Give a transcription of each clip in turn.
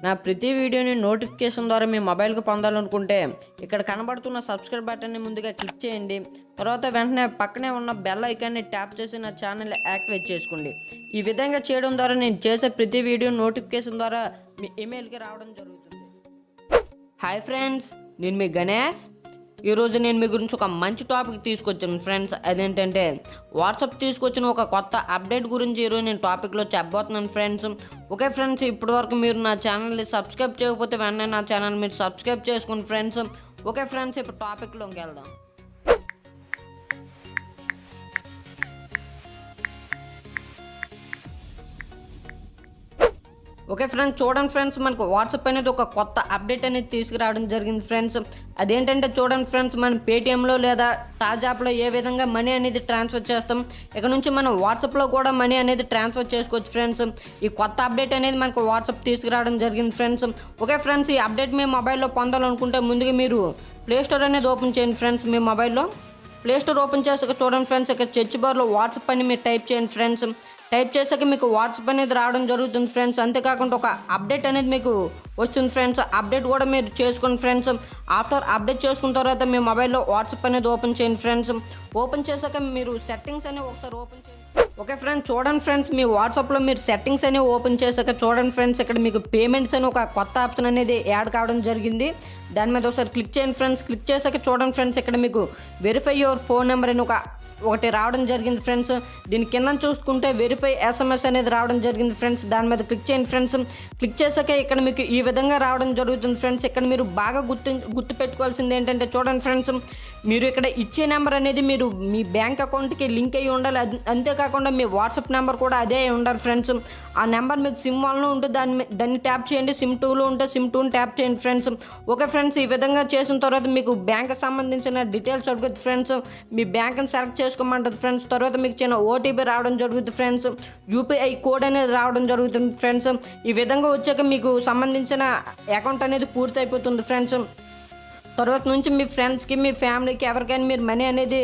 నా ప్రతి వీడియోని నోటిఫికేషన్ ద్వారా మీ మొబైల్కి పొందాలనుకుంటే ఇక్కడ కనబడుతున్న సబ్స్క్రైబ్ బటన్ని ముందుగా క్లిక్ చేయండి. తర్వాత వెంటనే పక్కనే ఉన్న బెల్ ఐకాన్ని ట్యాప్ చేసి నా ఛానల్ యాక్టివేట్ చేసుకోండి. ఈ విధంగా చేయడం ద్వారా నేను చేసే ప్రతి వీడియో నోటిఫికేషన్ ద్వారా మీ ఈమెయిల్కి రావడం జరుగుతుంది. హాయ్ ఫ్రెండ్స్, నేను మీ గణేష్. ఈరోజు నేను మీ గురించి ఒక మంచి టాపిక్ తీసుకొచ్చాను ఫ్రెండ్స్. అదేంటంటే వాట్సాప్ తీసుకొచ్చిన ఒక కొత్త అప్డేట్ గురించి ఈరోజు నేను టాపిక్లో చెప్పబోతున్నాను ఫ్రెండ్స్. ఓకే ఫ్రెండ్స్, ఇప్పటివరకు మీరు నా ఛానల్ని సబ్స్క్రైబ్ చేయకపోతే వెంటనే నా ఛానల్ మీరు సబ్స్క్రైబ్ చేసుకోండి ఫ్రెండ్స్. ఓకే ఫ్రెండ్స్, ఇప్పుడు టాపిక్లోకి వెళ్దాం. ఓకే ఫ్రెండ్స్, చూడండి ఫ్రెండ్స్, మనకు వాట్సాప్ అనేది ఒక కొత్త అప్డేట్ అనేది తీసుకురావడం జరిగింది ఫ్రెండ్స్. అదేంటంటే చూడండి ఫ్రెండ్స్, మనం పేటిఎంలో లేదా టాజ్ యాప్లో ఏ విధంగా మనీ అనేది ట్రాన్స్ఫర్ చేస్తాం, ఇక నుంచి మనం వాట్సాప్లో కూడా మనీ అనేది ట్రాన్స్ఫర్ చేసుకోవచ్చు ఫ్రెండ్స్. ఈ కొత్త అప్డేట్ అనేది మనకు వాట్సాప్ తీసుకురావడం జరిగింది ఫ్రెండ్స్. ఓకే ఫ్రెండ్స్, ఈ అప్డేట్ మీ మొబైల్లో పొందాలనుకుంటే ముందుగా మీరు ప్లేస్టోర్ అనేది ఓపెన్ చేయండి ఫ్రెండ్స్. మీ మొబైల్లో ప్లేస్టోర్ ఓపెన్ చేసాక చూడండి ఫ్రెండ్స్, ఇక్కడ సెర్చ్ బార్లో వాట్సాప్ అని మీరు టైప్ చేయండి ఫ్రెండ్స్. టైప్ చేసాక మీకు వాట్సాప్ అనేది రావడం జరుగుతుంది ఫ్రెండ్స్. అంతేకాకుండా ఒక అప్డేట్ అనేది మీకు వస్తుంది ఫ్రెండ్స్. అప్డేట్ కూడా మీరు చేసుకోండి ఫ్రెండ్స్. ఆఫ్టర్ అప్డేట్ చేసుకున్న తర్వాత మీ మొబైల్లో వాట్సాప్ అనేది ఓపెన్ చేయండి ఫ్రెండ్స్. ఓపెన్ చేశాక మీరు సెట్టింగ్స్ అనేవి ఒకసారి ఓపెన్ చేయండి. ఓకే ఫ్రెండ్స్, చూడండి ఫ్రెండ్స్, మీ వాట్సాప్లో మీరు సెట్టింగ్స్ అనేవి ఓపెన్ చేశాక చూడండి ఫ్రెండ్స్, ఇక్కడ మీకు పేమెంట్స్ అని ఒక కొత్త ఆప్షన్ అనేది యాడ్ కావడం జరిగింది. దాని మీద ఒకసారి క్లిక్ చేయండి ఫ్రెండ్స్. క్లిక్ చేశాక చూడండి ఫ్రెండ్స్, ఇక్కడ మీకు వెరిఫై యువర్ ఫోన్ నెంబర్ అని ఒకటి రావడం జరిగింది ఫ్రెండ్స్. దీని కింద చూసుకుంటే వెరిఫై ఎస్ఎంఎస్ అనేది రావడం జరిగింది ఫ్రెండ్స్. దాని మీద క్లిక్ చేయండి ఫ్రెండ్స్. క్లిక్ చేశాక ఇక్కడ మీకు ఈ విధంగా రావడం జరుగుతుంది ఫ్రెండ్స్. ఇక్కడ మీరు బాగా గుర్తు పెట్టుకోవాల్సింది ఏంటంటే చూడండి ఫ్రెండ్స్, మీరు ఇక్కడ ఇచ్చే నెంబర్ అనేది మీరు మీ బ్యాంక్ అకౌంట్కి లింక్ అయ్యి ఉండాలి. అంతేకాకుండా మీ వాట్సాప్ నెంబర్ కూడా అదే ఉండాలి ఫ్రెండ్స్. ఆ నెంబర్ మీకు సిమ్ 1లో ఉంటే దాన్ని ట్యాప్ చేయండి, సిమ్ 2లో ఉంటే సిమ్ 2ని ట్యాప్ చేయండి ఫ్రెండ్స్. ఓకే ఫ్రెండ్స్, ఈ విధంగా చేసిన తర్వాత మీకు బ్యాంక్కి సంబంధించిన డీటెయిల్స్ అడుగుతుంది ఫ్రెండ్స్. మీ బ్యాంక్ని సెలెక్ట్ చేసుకోమంటుంది ఫ్రెండ్స్. తర్వాత మీకు చిన్న ఓటీపీ రావడం జరుగుతుంది ఫ్రెండ్స్. యూపీఐ కోడ్ అనేది రావడం జరుగుతుంది ఫ్రెండ్స్. ఈ విధంగా వచ్చాక మీకు సంబంధించిన అకౌంట్ అనేది పూర్తి అయిపోతుంది ఫ్రెండ్స్. తర్వాత నుంచి మీ ఫ్రెండ్స్కి, మీ ఫ్యామిలీకి, ఎవరికైనా మీరు మనీ అనేది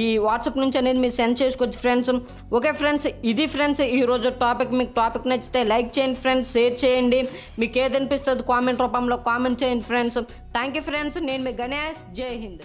ఈ వాట్సాప్ నుంచి అనేది మీరు సెండ్ చేసుకోవచ్చు ఫ్రెండ్స్. ఓకే ఫ్రెండ్స్, ఇది ఫ్రెండ్స్ ఈరోజు టాపిక్. మీకు టాపిక్ నచ్చితే లైక్ చేయండి ఫ్రెండ్స్, షేర్ చేయండి. మీకు ఏది అనిపిస్తుంది కామెంట్ రూపంలో కామెంట్ చేయండి ఫ్రెండ్స్. Thank you friends. నేను మీ గణేష్. జై హింద్.